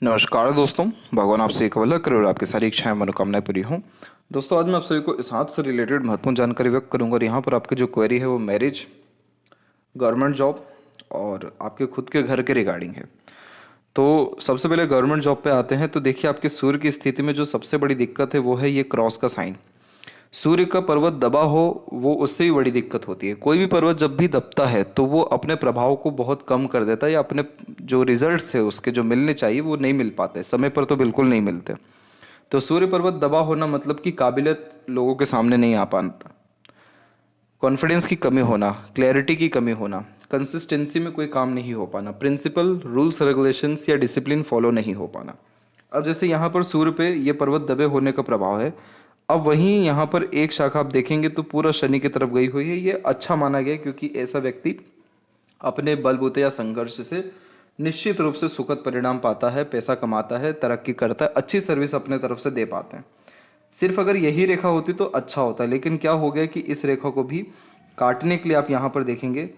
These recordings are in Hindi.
नमस्कार दोस्तों, भगवान आपसे एक भला करे और आपकी सारी इच्छाएं मनोकामनाएं पूरी हों। दोस्तों, आज मैं आप सभी को इस हाथ से रिलेटेड महत्वपूर्ण जानकारी व्यक्त करूंगा और यहाँ पर आपकी जो क्वेरी है वो मैरिज, गवर्नमेंट जॉब और आपके खुद के घर के रिगार्डिंग है। तो सबसे पहले गवर्नमेंट जॉब पे आते हैं। तो देखिए, आपके सूर्य की स्थिति में जो सबसे बड़ी दिक्कत है वो है ये क्रॉस का साइन। सूर्य का पर्वत दबा हो वो उससे भी बड़ी दिक्कत होती है। कोई भी पर्वत जब भी दबता है तो वो अपने प्रभाव को बहुत कम कर देता है या अपने जो रिजल्ट्स है उसके जो मिलने चाहिए वो नहीं मिल पाते, समय पर तो बिल्कुल नहीं मिलते। तो सूर्य पर्वत दबा होना मतलब कि काबिलियत लोगों के सामने नहीं आ पाना, कॉन्फिडेंस की कमी होना, क्लैरिटी की कमी होना, कंसिस्टेंसी में कोई काम नहीं हो पाना, प्रिंसिपल, रूल्स रेगुलेशंस या डिसिप्लिन फॉलो नहीं हो पाना। अब जैसे यहाँ पर सूर्य पे ये पर्वत दबे होने का प्रभाव है। अब वहीं यहाँ पर एक शाखा आप देखेंगे तो पूरा शनि की तरफ गई हुई है। ये अच्छा माना गया क्योंकि ऐसा व्यक्ति अपने बलबूते या संघर्ष से निश्चित रूप से सुखद परिणाम पाता है, पैसा कमाता है, तरक्की करता है, अच्छी सर्विस अपने तरफ से दे पाते हैं। सिर्फ अगर यही रेखा होती तो अच्छा होता, लेकिन क्या हो गया कि इस रेखा को भी काटने के लिए आप यहाँ पर देखेंगे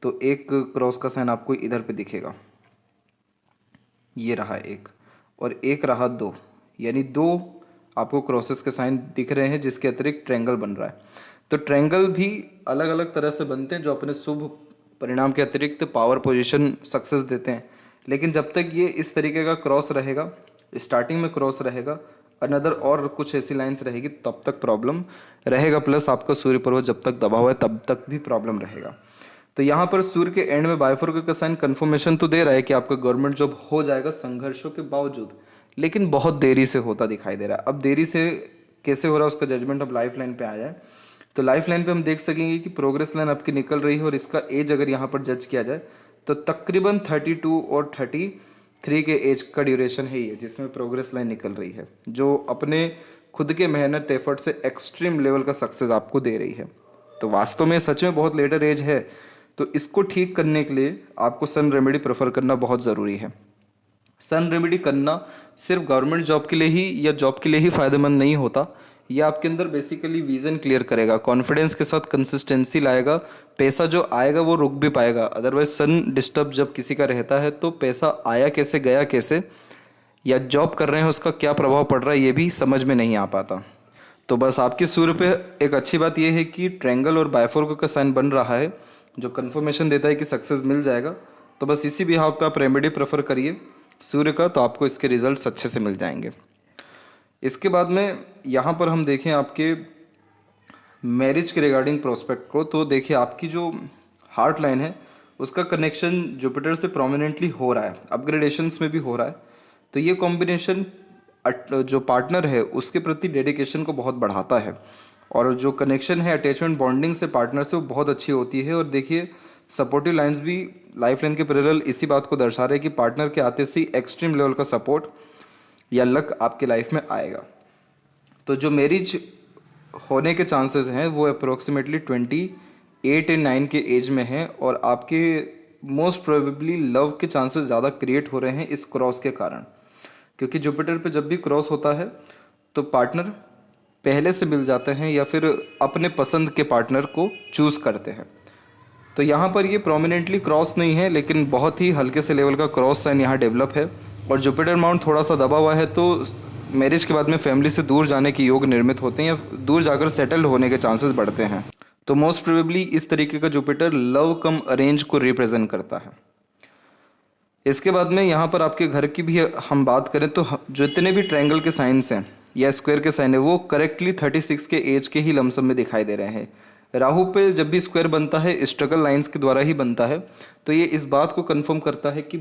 तो एक क्रॉस का साइन आपको इधर पे दिखेगा, ये रहा एक, और एक रहा दो, यानी दो आपको क्रॉसेस के साइन दिख रहे हैं जिसके अतिरिक्त ट्रायंगल बन रहा है। तो ट्रायंगल भी अलग अलग तरह से बनते हैं जो अपने शुभ परिणाम के अतिरिक्त पावर पोजीशन सक्सेस देते हैं। लेकिन जब तक ये इस तरीके का क्रॉस रहेगा, स्टार्टिंग में क्रॉस रहेगा, अनदर और कुछ ऐसी लाइंस रहेगी तब तक प्रॉब्लम रहेगा, प्लस आपका सूर्य पर्वत जब तक दबा हुआ है तब तक भी प्रॉब्लम रहेगा। तो यहाँ पर सूर्य के एंड में बाइफोरल का साइन कंफर्मेशन तो दे रहा है कि आपका गवर्नमेंट जॉब हो जाएगा संघर्षों के बावजूद, लेकिन बहुत देरी से होता दिखाई दे रहा है। अब देरी से कैसे हो रहा है उसका जजमेंट अब लाइफ लाइन पे आ जाए तो लाइफ लाइन पे हम देख सकेंगे कि प्रोग्रेस लाइन आपकी निकल रही है और इसका एज अगर यहाँ पर जज किया जाए तो तकरीबन 32 और 33 के एज का ड्यूरेशन है ये, जिसमें प्रोग्रेस लाइन निकल रही है जो अपने खुद के मेहनत एफर्ट से एक्सट्रीम लेवल का सक्सेस आपको दे रही है। तो वास्तव में सच में बहुत लेटर एज है। तो इसको ठीक करने के लिए आपको सन रेमेडी प्रेफर करना बहुत ज़रूरी है। सन रेमेडी करना सिर्फ गवर्नमेंट जॉब के लिए ही या जॉब के लिए ही फायदेमंद नहीं होता। यह आपके अंदर बेसिकली विजन क्लियर करेगा, कॉन्फिडेंस के साथ कंसिस्टेंसी लाएगा, पैसा जो आएगा वो रुक भी पाएगा। अदरवाइज सन डिस्टर्ब जब किसी का रहता है तो पैसा आया कैसे गया कैसे या जॉब कर रहे हैं उसका क्या प्रभाव पड़ रहा है ये भी समझ में नहीं आ पाता। तो बस आपकी सूर्य पे एक अच्छी बात यह है कि ट्रायंगल और बाइफोरल का साइन बन रहा है जो कंफर्मेशन देता है कि सक्सेस मिल जाएगा। तो बस इसी बिहाव पे आप रेमेडी प्रेफर करिए सूर्य का, तो आपको इसके रिजल्ट्स अच्छे से मिल जाएंगे। इसके बाद में यहाँ पर हम देखें आपके मैरिज के रिगार्डिंग प्रोस्पेक्ट को, तो देखिए आपकी जो हार्ट लाइन है उसका कनेक्शन जुपिटर से प्रोमिनेंटली हो रहा है, अपग्रेडेशंस में भी हो रहा है। तो ये कॉम्बिनेशन जो पार्टनर है उसके प्रति डेडिकेशन को बहुत बढ़ाता है और जो कनेक्शन है अटैचमेंट बॉन्डिंग से पार्टनर से वो बहुत अच्छी होती है। और देखिए सपोर्टिव लाइंस भी लाइफ लाइन के पैरेलल इसी बात को दर्शा रहे हैं कि पार्टनर के आते से एक्सट्रीम लेवल का सपोर्ट या लक आपके लाइफ में आएगा। तो जो मैरिज होने के चांसेस हैं वो अप्रोक्सीमेटली 28 एंड 9 के एज में हैं और आपके मोस्ट प्रोबेबली लव के चांसेस ज़्यादा क्रिएट हो रहे हैं इस क्रॉस के कारण, क्योंकि जुपिटर पे जब भी क्रॉस होता है तो पार्टनर पहले से मिल जाते हैं या फिर अपने पसंद के पार्टनर को चूज करते हैं। तो यहाँ पर ये प्रोमिनेंटली क्रॉस नहीं है लेकिन बहुत ही हल्के से लेवल का क्रॉस साइन यहाँ डेवलप है और जुपिटर माउंट थोड़ा सा दबा हुआ है। तो मैरिज के बाद में फैमिली से दूर जाने के योग निर्मित होते हैं या दूर जाकर सेटल्ड होने के चांसेस बढ़ते हैं। तो मोस्ट प्रोबेबली इस तरीके का जुपिटर लव कम अरेंज को रिप्रेजेंट करता है। इसके बाद में यहाँ पर आपके घर की भी हम बात करें तो जितने भी ट्रायंगल के साइंस हैं या स्क्वायर के साइन है वो करेक्टली 36 के एज के ही लमसम में दिखाई दे रहे हैं। राहु पे जब भी स्क्वायर बनता है स्ट्रगल लाइंस के द्वारा ही बनता है, तो ये इस बात को कंफर्म करता है कि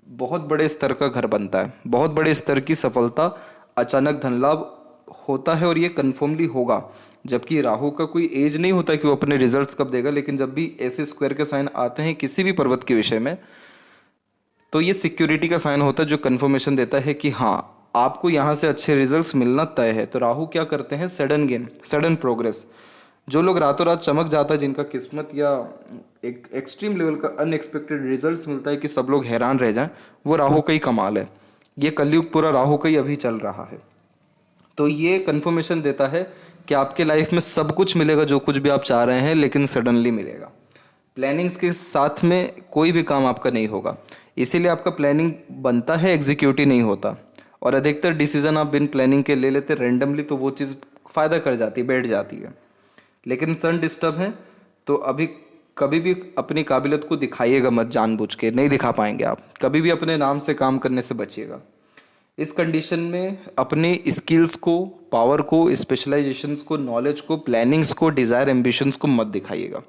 बहुत बड़े स्तर का घर बनता है, बहुत बड़े स्तर की सफलता, अचानक धन लाभ होता है और ये कन्फर्मली होगा। जबकि राहु का कोई एज नहीं होता कि वो अपने रिजल्ट्स कब देगा, लेकिन जब भी ऐसे स्क्वायर के साइन आते हैं किसी भी पर्वत के विषय में तो ये सिक्योरिटी का साइन होता है जो कंफर्मेशन देता है कि हाँ आपको यहाँ से अच्छे रिजल्ट्स मिलना तय है। तो राहु क्या करते हैं, सडन गेन, सडन प्रोग्रेस। जो लोग रातों रात चमक जाता है, जिनका किस्मत या एक एक्सट्रीम लेवल का अनएक्सपेक्टेड रिजल्ट्स मिलता है कि सब लोग हैरान रह जाएं, वो राहु का ही कमाल है। ये कलयुग पूरा राहु का ही अभी चल रहा है। तो ये कंफर्मेशन देता है कि आपके लाइफ में सब कुछ मिलेगा जो कुछ भी आप चाह रहे हैं, लेकिन सडनली मिलेगा। प्लानिंग्स के साथ में कोई भी काम आपका नहीं होगा। इसीलिए आपका प्लानिंग बनता है, एग्जीक्यूट ही नहीं होता। और अधिकतर डिसीजन आप बिन प्लानिंग के ले लेते रेंडमली, तो वो चीज़ फ़ायदा कर जाती है, बैठ जाती है। लेकिन सन डिस्टर्ब है तो अभी कभी भी अपनी काबिलियत को दिखाइएगा मत, जानबूझ के नहीं दिखा पाएंगे आप। कभी भी अपने नाम से काम करने से बचिएगा। इस कंडीशन में अपनी स्किल्स को, पावर को, स्पेशलाइजेशंस को, नॉलेज को, प्लानिंग्स को, डिज़ायर, एम्बिशंस को मत दिखाइएगा,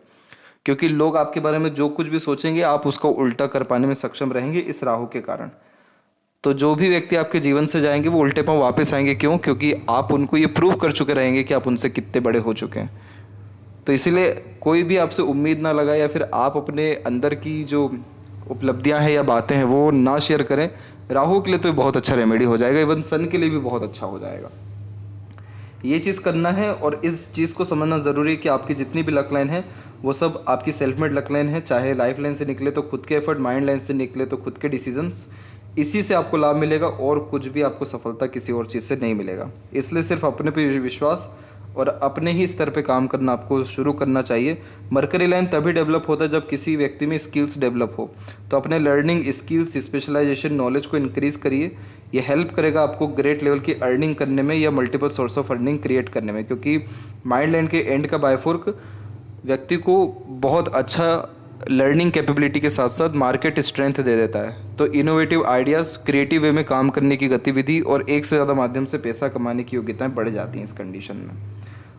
क्योंकि लोग आपके बारे में जो कुछ भी सोचेंगे आप उसका उल्टा कर पाने में सक्षम रहेंगे इस राहु के कारण। तो जो भी व्यक्ति आपके जीवन से जाएंगे वो उल्टे पांव वापस आएंगे। क्यों? क्योंकि आप उनको ये प्रूव कर चुके रहेंगे कि आप उनसे कितने बड़े हो चुके हैं। तो इसीलिए कोई भी आपसे उम्मीद ना लगाए, या फिर आप अपने अंदर की जो उपलब्धियां हैं या बातें हैं वो ना शेयर करें। राहु के लिए तो बहुत अच्छा रेमेडी हो जाएगा, इवन सन के लिए भी बहुत अच्छा हो जाएगा। ये चीज़ करना है, और इस चीज़ को समझना ज़रूरी है कि आपकी जितनी भी लक लाइन है वो सब आपकी सेल्फ मेड लक लाइन है। चाहे लाइफ लाइन से निकले तो खुद के एफर्ट, माइंड लाइन से निकले तो खुद के डिसीजंस, इसी से आपको लाभ मिलेगा, और कुछ भी आपको सफलता किसी और चीज़ से नहीं मिलेगा। इसलिए सिर्फ अपने पे विश्वास और अपने ही स्तर पे काम करना आपको शुरू करना चाहिए। मरकरी लाइन तभी डेवलप होता है जब किसी व्यक्ति में स्किल्स डेवलप हो। तो अपने लर्निंग स्किल्स, स्पेशलाइजेशन, नॉलेज को इंक्रीज करिए। ये हेल्प करेगा आपको ग्रेट लेवल की अर्निंग करने में या multiple source of earning create करने में, क्योंकि माइंड लाइन के एंड का बायफोर्क व्यक्ति को बहुत अच्छा लर्निंग कैपेबिलिटी के साथ साथ मार्केट स्ट्रेंथ दे देता है। तो इनोवेटिव आइडियाज़, क्रिएटिव वे में काम करने की गतिविधि और एक से ज़्यादा माध्यम से पैसा कमाने की योग्यताएं बढ़ जाती हैं इस कंडीशन में।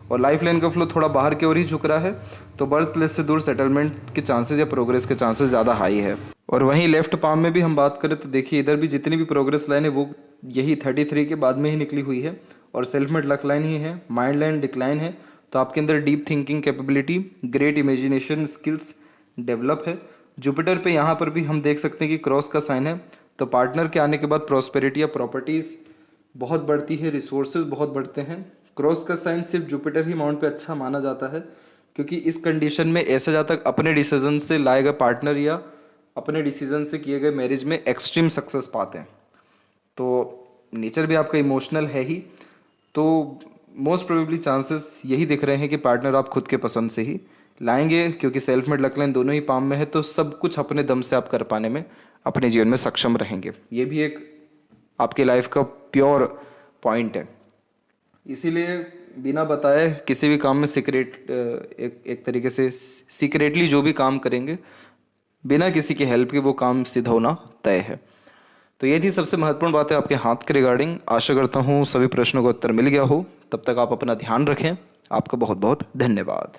और लाइफ लाइन का फ्लो थोड़ा बाहर की ओर ही झुक रहा है, तो बर्थ प्लेस से दूर सेटलमेंट के चांसेस या प्रोग्रेस के चांसेस ज़्यादा हाई है। और वहीं लेफ्ट पाम में भी हम बात करें तो देखिए इधर भी जितनी भी प्रोग्रेस लाइन है वो यही 33 के बाद में ही निकली हुई है, और सेल्फ मेड लक लाइन ही है। माइंड लाइन डिक्लाइन है, तो आपके अंदर deep thinking capability, great imagination skills develop है। जुपिटर पे यहाँ पर भी हम देख सकते हैं कि क्रॉस का साइन है, तो पार्टनर के आने के बाद प्रॉस्पेरिटी या प्रॉपर्टीज़ बहुत बढ़ती है, रिसोर्सेज बहुत बढ़ते हैं। क्रॉस का साइन सिर्फ जुपिटर ही माउंट पे अच्छा माना जाता है, क्योंकि इस कंडीशन में ऐसे जातक अपने डिसीजन से लाए गए पार्टनर या अपने डिसीजन से किए गए मैरिज में एक्सट्रीम सक्सेस पाते हैं। तो नेचर भी आपका इमोशनल है ही, तो मोस्ट प्रोबेबली चांसेस यही दिख रहे हैं कि पार्टनर आप खुद के पसंद से ही लाएंगे, क्योंकि सेल्फ मेड लक लाइन दोनों ही पाम में है। तो सब कुछ अपने दम से आप कर पाने में अपने जीवन में सक्षम रहेंगे। ये भी एक आपकी लाइफ का प्योर पॉइंट है। इसीलिए बिना बताए किसी भी काम में एक तरीके से सीक्रेटली जो भी काम करेंगे बिना किसी की हेल्प के वो काम सिद्ध होना तय है। तो ये थी सबसे महत्वपूर्ण बात है आपके हाथ के रिगार्डिंग। आशा करता हूँ सभी प्रश्नों का उत्तर मिल गया हो। तब तक आप अपना ध्यान रखें। आपका बहुत बहुत धन्यवाद।